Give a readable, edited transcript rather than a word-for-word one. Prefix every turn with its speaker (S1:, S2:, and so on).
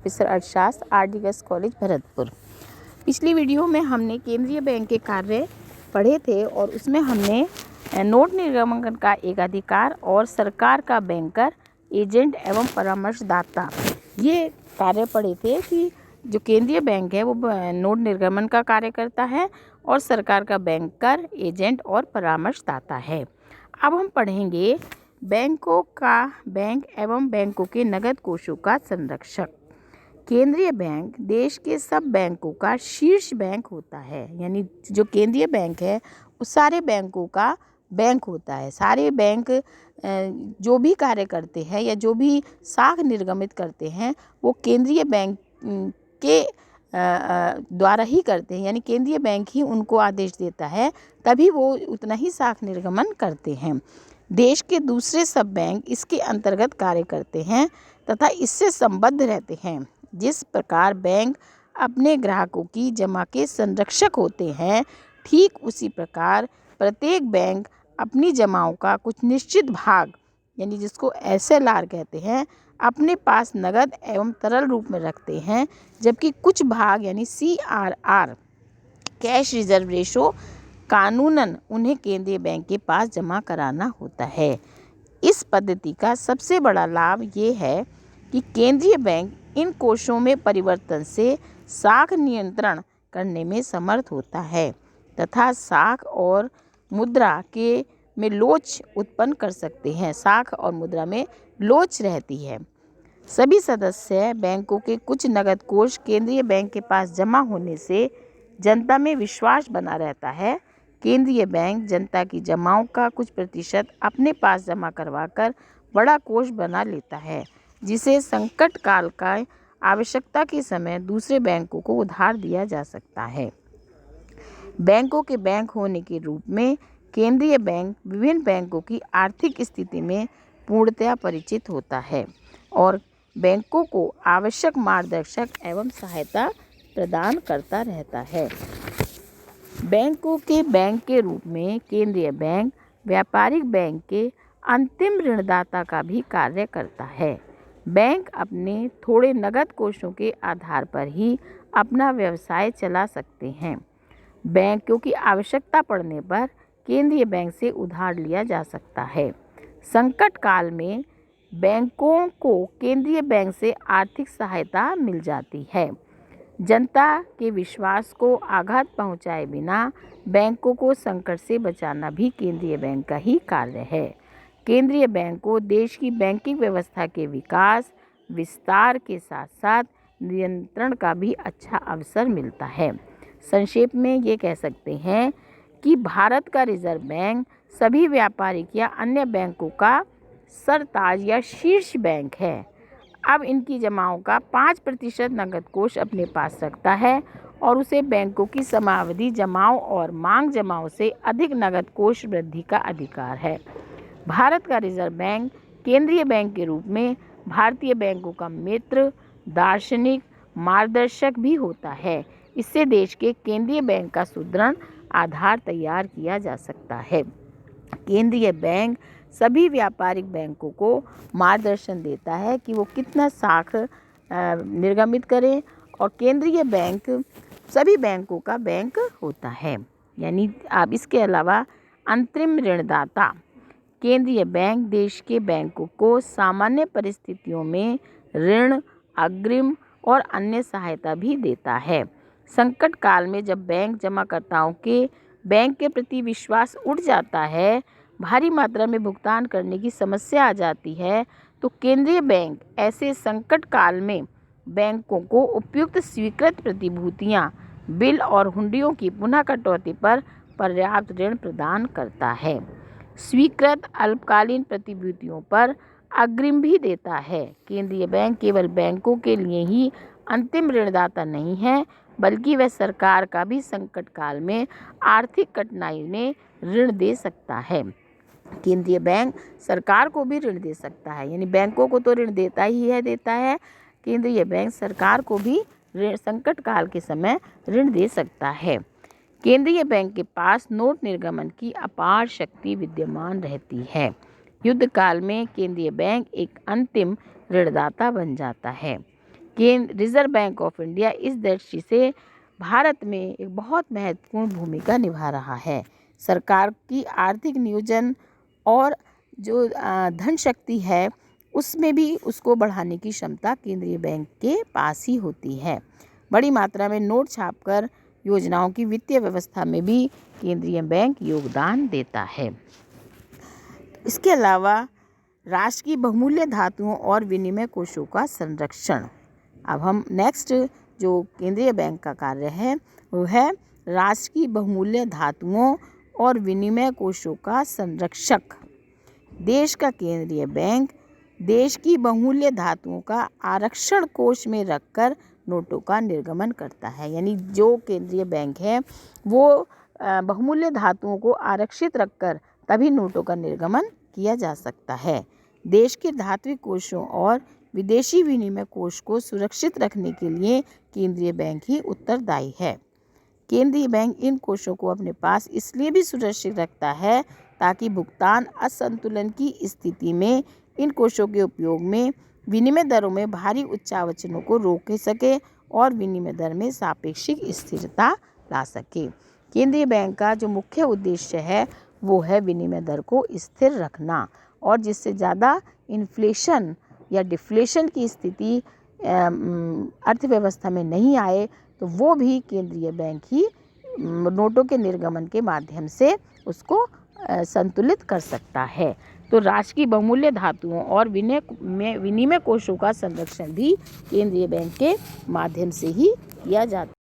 S1: Officer अर्थशास्त्र RD. Girls college Bharatpur. पिछली video में हमने केंद्रीय बैंक के कार्य पढ़े थे और उसमें हमने नोट निर्गमन का एक अधिकार और सरकार का बैंकर, एजेंट एवं परामर्शदाता ये कार्य पढ़े थे कि जो केंद्रीय बैंक है वो नोट निर्गमन का कार्य करता है और सरकार का बैंकर, एजेंट और परामर्शदाता है। अब हम पढ़ेंगे बैंकों का बैंक एवं बैंकों के नगद कोषों का संरक्षक। केंद्रीय बैंक देश के सब बैंकों का शीर्ष बैंक होता है, यानी जो केंद्रीय बैंक है वो सारे बैंकों का बैंक होता है। सारे बैंक जो भी कार्य करते हैं या जो भी साख निर्गमित करते हैं वो केंद्रीय बैंक के द्वारा ही करते हैं, यानी केंद्रीय बैंक ही उनको आदेश देता है, तभी वो उतना ही साख निर्गमन करते हैं। देश के दूसरे सब बैंक इसके अंतर्गत कार्य करते हैं तथा इससे संबद्ध रहते हैं। जिस प्रकार बैंक अपने ग्राहकों की जमा के संरक्षक होते हैं, ठीक उसी प्रकार प्रत्येक बैंक अपनी जमाओं का कुछ निश्चित भाग, यानी जिसको एसएलआर कहते हैं, अपने पास नगद एवं तरल रूप में रखते हैं, जबकि कुछ भाग यानी सीआरआर कैश रिजर्व रेशो कानूनन उन्हें केंद्रीय बैंक के पास जमा कराना होता है। इस पद्धति का सबसे बड़ा लाभ ये है कि केंद्रीय बैंक इन कोषों में परिवर्तन से साख नियंत्रण करने में समर्थ होता है तथा साख और मुद्रा के में लोच उत्पन्न कर सकते हैं। साख और मुद्रा में लोच रहती है। सभी सदस्य बैंकों के कुछ नगद कोष केंद्रीय बैंक के पास जमा होने से जनता में विश्वास बना रहता है। केंद्रीय बैंक जनता की जमाओं का कुछ प्रतिशत अपने पास जमा करवाकर बड़ा कोष बना लेता है, जिसे संकट काल का आवश्यकता के समय दूसरे बैंकों को उधार दिया जा सकता है। बैंकों के बैंक होने के रूप में केंद्रीय बैंक विभिन्न बैंकों की आर्थिक स्थिति में पूर्णतया परिचित होता है और बैंकों को आवश्यक मार्गदर्शक एवं सहायता प्रदान करता रहता है। बैंकों के बैंक के रूप में केंद्रीय बैंक व्यापारिक बैंक के अंतिम ऋणदाता का भी कार्य करता है। बैंक अपने थोड़े नगद कोषों के आधार पर ही अपना व्यवसाय चला सकते हैं। बैंकों की आवश्यकता पड़ने पर केंद्रीय बैंक से उधार लिया जा सकता है। संकट काल में बैंकों को केंद्रीय बैंक से आर्थिक सहायता मिल जाती है। जनता के विश्वास को आघात पहुंचाए बिना बैंकों को संकट से बचाना भी केंद्रीय बैंक का ही कार्य है। केंद्रीय बैंक को देश की बैंकिंग व्यवस्था के विकास विस्तार के साथ साथ नियंत्रण का भी अच्छा अवसर मिलता है। संक्षेप में ये कह सकते हैं कि भारत का रिजर्व बैंक सभी व्यापारिक या अन्य बैंकों का सरताज या शीर्ष बैंक है। अब इनकी जमाओं का 5% नगद कोष अपने पास रखता है और उसे बैंकों की समयावधि जमाओं और मांग जमाओं से अधिक नगद कोष वृद्धि का अधिकार है। भारत का रिजर्व बैंक केंद्रीय बैंक के रूप में भारतीय बैंकों का मित्र, दार्शनिक, मार्गदर्शक भी होता है। इससे देश के केंद्रीय बैंक का सुदृढ़ आधार तैयार किया जा सकता है। केंद्रीय बैंक सभी व्यापारिक बैंकों को मार्गदर्शन देता है कि वो कितना साख निर्गमित करें और केंद्रीय बैंक सभी बैंकों का बैंक होता है। यानी अब इसके अलावा अंतरिम ऋणदाता केंद्रीय बैंक देश के बैंकों को सामान्य परिस्थितियों में ऋण, अग्रिम और अन्य सहायता भी देता है। संकट काल में जब बैंक जमाकर्ताओं के बैंक के प्रति विश्वास उठ जाता है, भारी मात्रा में भुगतान करने की समस्या आ जाती है, तो केंद्रीय बैंक ऐसे संकट काल में बैंकों को उपयुक्त स्वीकृत प्रतिभूतियां, बिल और हुंडियों की पुनः कटौती पर पर्याप्त ऋण प्रदान करता है। स्वीकृत अल्पकालीन प्रतिभूतियों पर अग्रिम भी देता है। केंद्रीय बैंक केवल बैंकों के लिए ही अंतिम ऋणदाता नहीं है, बल्कि वह सरकार का भी संकट काल में आर्थिक कठिनाई में ऋण दे सकता है। केंद्रीय बैंक सरकार को भी ऋण दे सकता है, यानी बैंकों को तो ऋण देता है। केंद्रीय बैंक सरकार को भी ऋण संकट काल के समय ऋण दे सकता है। केंद्रीय बैंक के पास नोट निर्गमन की अपार शक्ति विद्यमान रहती है। युद्ध काल में केंद्रीय बैंक एक अंतिम ऋणदाता बन जाता है। रिजर्व बैंक ऑफ इंडिया इस दृष्टि से भारत में एक बहुत महत्वपूर्ण भूमिका निभा रहा है। सरकार की आर्थिक नियोजन और जो धन शक्ति है उसमें भी उसको बढ़ाने की क्षमता केंद्रीय बैंक के पास ही होती है। बड़ी मात्रा में नोट छापकर योजनाओं की वित्तीय व्यवस्था में भी केंद्रीय बैंक योगदान देता है। इसके अलावा राष्ट्र की बहुमूल्य धातुओं और विनिमय कोषों का संरक्षण। अब हम नेक्स्ट जो केंद्रीय बैंक का कार्य है वो है राष्ट्र की बहुमूल्य धातुओं और विनिमय कोषों का संरक्षक। देश का केंद्रीय बैंक देश की बहुमूल्य धातुओं का आरक्षण कोष में रखकर नोटों का निर्गमन करता है। यानी जो केंद्रीय बैंक है वो बहुमूल्य धातुओं को आरक्षित रखकर तभी नोटों का निर्गमन किया जा सकता है। देश के धात्विक कोषों और विदेशी विनिमय कोष को सुरक्षित रखने के लिए केंद्रीय बैंक ही उत्तरदायी है। केंद्रीय बैंक इन कोषों को अपने पास इसलिए भी सुरक्षित रखता है ताकि भुगतान असंतुलन की स्थिति में इन कोषों के उपयोग में विनिमय दरों में भारी उच्चावचनों को रोक सके और विनिमय दर में सापेक्षिक स्थिरता ला सके। केंद्रीय बैंक का जो मुख्य उद्देश्य है वो है विनिमय दर को स्थिर रखना, और जिससे ज़्यादा इन्फ्लेशन या डिफ्लेशन की स्थिति अर्थव्यवस्था में नहीं आए तो वो भी केंद्रीय बैंक ही नोटों के निर्गमन के माध्यम से उसको संतुलित कर सकता है। तो राष्ट्र की बहुमूल्य धातुओं और विनिमय कोषों का संरक्षण भी केंद्रीय बैंक के माध्यम से ही किया जाता है।